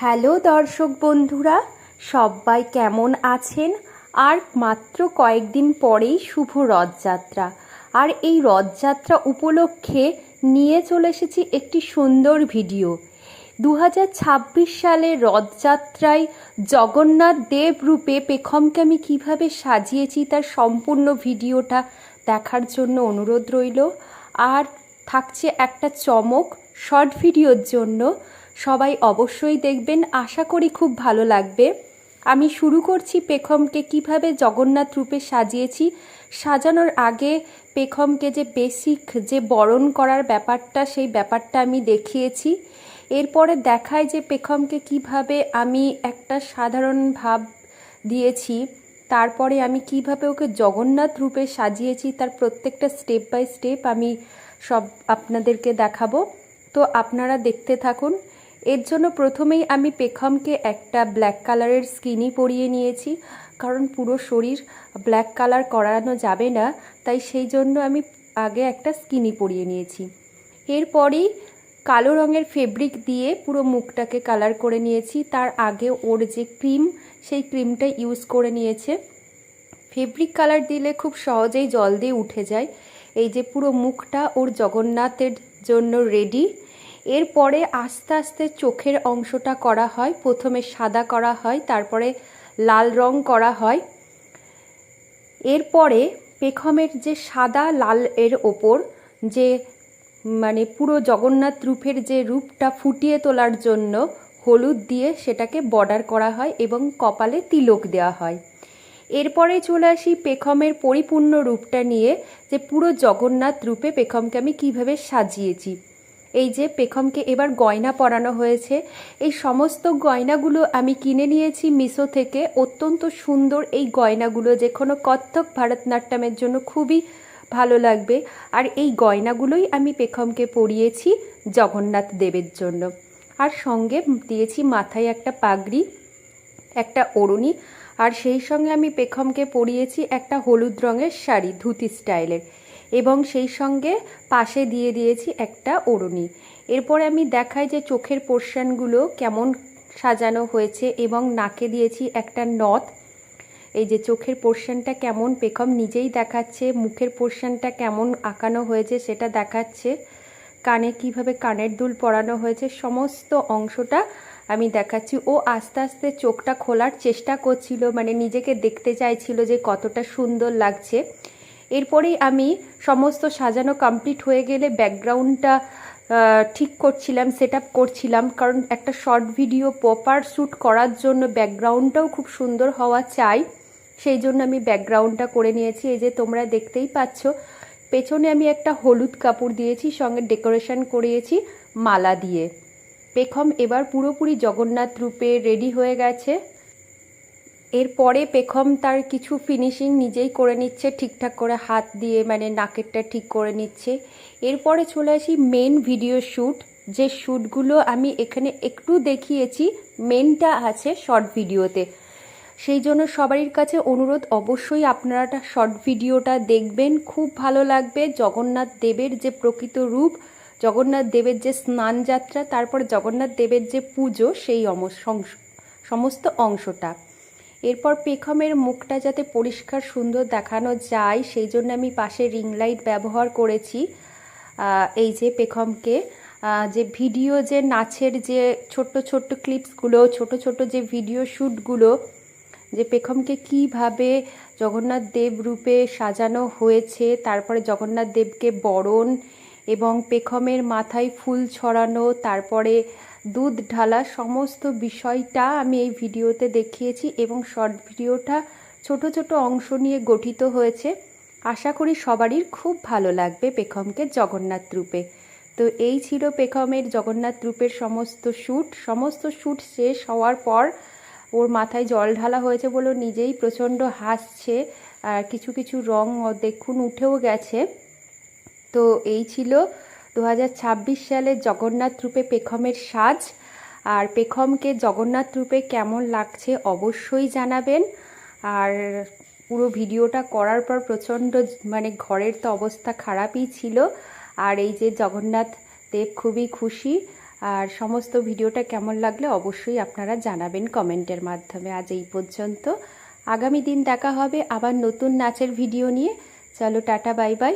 Hello দর্শক বন্ধুরা, সবাই কেমন আছেন? আর মাত্র কয়েকদিন পরেই শুভ রথযাত্রা। আর এই রথযাত্রা উপলক্ষে নিয়ে চলে এসেছি একটি সুন্দর ভিডিও। 2026 সালে রথযাত্রায় জগন্নাথ দেব রূপে পেখমকে আমি কীভাবে সাজিয়েছি তার সম্পূর্ণ ভিডিওটা দেখার জন্য অনুরোধ রইল। আর থাকছে একটা চমক শর্ট ভিডিওর জন্য, সবাই অবশ্যই দেখবেন, আশা করি খুব ভালো লাগবে। আমি শুরু করছি পেখমকে কিভাবে জগন্নাথ রূপে সাজিয়েছি। সাজানোর আগে পেখমকে যে বেসিক যে বরণ করার ব্যাপারটা, সেই ব্যাপারটা আমি দেখিয়েছি। এরপরে দেখায় যে পেখমকে কিভাবে আমি একটা সাধারণ ভাব দিয়েছি, তারপরে আমি কিভাবে ওকে জগন্নাথ রূপে সাজিয়েছি তার প্রত্যেকটা স্টেপ বাই স্টেপ আমি সব আপনাদেরকে দেখাবো। তো আপনারা দেখতে থাকুন। এর জন্য প্রথমেই আমি পেখমকে একটা ব্ল্যাক কালারের স্কিনি পরিয়ে নিয়েছি, কারণ পুরো শরীর ব্ল্যাক কালার করানো যাবে না, তাই সেই জন্য আমি আগে একটা স্কিনি পরিয়ে নিয়েছি। এরপরেই কালো রঙের ফেব্রিক দিয়ে পুরো মুখটাকে কালার করে নিয়েছি। তার আগে ওর যে ক্রিম, সেই ক্রিমটা ইউজ করে নিয়েছে। ফেব্রিক কালার দিলে খুব সহজেই জল দিয়ে উঠে যায়। এই যে পুরো মুখটা ওর জগন্নাথের জন্য রেডি। এরপরে আস্তে আস্তে চোখের অংশটা করা হয়। প্রথমে সাদা করা হয়, তারপরে লাল রং করা হয়। এরপরে পেখমের যে সাদা লাল এর ওপর যে মানে পুরো জগন্নাথ রূপের যে রূপটা ফুটিয়ে তোলার জন্য হলুদ দিয়ে সেটাকে বর্ডার করা হয় এবং কপালে তিলক দেওয়া হয়। এরপরে চলে আসি পেখমের পরিপূর্ণ রূপটা নিয়ে, যে পুরো জগন্নাথ রূপে পেখমকে আমি কিভাবে সাজিয়েছি। এই যে পেখমকে এবার গয়না পরানো হয়েছে। এই সমস্ত গয়নাগুলো আমি কিনে নিয়েছি মিশো থেকে। অত্যন্ত সুন্দর এই গয়নাগুলো, যে কোনো কত্থক ভারতনাট্যমের জন্য খুবই ভালো লাগবে। আর এই গয়নাগুলোই আমি পেখমকে পরিয়েছি জগন্নাথ দেবের জন্য। আর সঙ্গে দিয়েছি মাথায় একটা পাগড়ি, একটা ওড়নি, আর সেই সঙ্গে আমি পেখমকে পরিয়েছি একটা হলুদ রঙের শাড়ি ধুতি স্টাইলের, এবং সেই সঙ্গে পাশে দিয়ে দিয়েছি একটা ওড়নি। এরপরে আমি দেখাই যে চোখের পোর্শনগুলো কেমন সাজানো হয়েছে, এবং নাকে দিয়েছি একটা নথ। এই যে চোখের পোর্শনটা কেমন পেখম নিজেই দেখাচ্ছে, মুখের পোর্শনটা কেমন আঁকানো হয়েছে সেটা দেখাচ্ছে, কানে কিভাবে কানের দুল পরানো হয়েছে সমস্ত অংশটা আমি দেখাচ্ছি। ও আস্তে আস্তে চোখটা খোলার চেষ্টা করছিল, মানে নিজেকে দেখতে চাইছিল যে কতটা সুন্দর লাগছে। এরপরেই আমি সমস্ত সাজানো কমপ্লিট হয়ে গেলে ব্যাকগ্রাউন্ডটা ঠিক করছিলাম, সেট আপ করছিলাম, কারণ একটা শর্ট ভিডিও প্রপার শ্যুট করার জন্য ব্যাকগ্রাউন্ডটাও খুব সুন্দর হওয়া চাই। সেই জন্য আমি ব্যাকগ্রাউন্ডটা করে নিয়েছি। এই যে তোমরা দেখতেই পাচ্ছ, পেছনে আমি একটা হলুদ কাপড় দিয়েছি, সঙ্গে ডেকোরেশন করিয়েছি মালা দিয়ে। পেখম এবার পুরোপুরি জগন্নাথ রূপে রেডি হয়ে গেছে। এরপরে পেখম তার কিছু ফিনিশিং নিজেই করে নিচ্ছে ঠিকঠাক করে হাত দিয়ে, মানে নাকেরটা ঠিক করে নিচ্ছে। এরপরে চলে আসি মেন ভিডিও শ্যুট। যে শ্যুটগুলো আমি এখানে একটু দেখিয়েছি, মেনটা আছে শর্ট ভিডিওতে। সেই জন্য সবারই কাছে অনুরোধ, অবশ্যই আপনারা শর্ট ভিডিওটা দেখবেন, খুব ভালো লাগবে। জগন্নাথ দেবের যে প্রকৃত রূপ, জগন্নাথ দেবের যে স্নান যাত্রা, তারপর জগন্নাথ দেবের যে পুজো, সেই সমস্ত অংশটা। এরপর পেখমের মুখটা যাতে পরিষ্কার সুন্দর দেখানো যায়, সেই জন্য আমি পাশে রিং লাইট ব্যবহার করেছি। এই যে পেখমকে যে ভিডিও, যে নাচের যে ছোট্ট ছোট্ট ক্লিপসগুলো, ছোট ছোট যে ভিডিও শ্যুটগুলো, যে পেখমকে কিভাবে জগন্নাথ দেব রূপে সাজানো হয়েছে, তারপরে জগন্নাথ দেবকে বরণ এবং পেখমের মাথায় ফুল ছড়ানো, তারপরে দুধ ঢালা, সমস্ত বিষয়টা আমি এই ভিডিওতে দেখিয়েছি। এবং শর্ট ভিডিওটা ছোট ছোট অংশ নিয়ে গঠিত হয়েছে। আশা করি সবারই খুব ভালো লাগবে পেখমকে জগন্নাথ রূপে। তো এই ছিল পেখমের জগন্নাথ রূপের সমস্ত শ্যুট শেষ হওয়ার পর ওর মাথায় জল ঢালা হয়েছে বলে নিজেই প্রচণ্ড হাসছে, আর কিছু কিছু রং দেখুন উঠেও গেছে। তো এই ছিল 2026 সালে জগন্নাথ রূপে পেখমের সাজ। আর পেখমকে জগন্নাথ রূপে কেমন লাগছে অবশ্যই জানাবেন। আর পুরো ভিডিওটা করার পর প্রচণ্ড, মানে ঘরের তো অবস্থা খারাপই ছিল। আর এই যে জগন্নাথ দেব খুবই খুশি, আর সমস্ত ভিডিওটা কেমন লাগলে অবশ্যই আপনারা জানাবেন কমেন্টের মাধ্যমে। আজ এই পর্যন্ত, আগামী দিন দেখা হবে আবার নতুন নাচের ভিডিও নিয়ে। চলো টাটা, বাই বাই।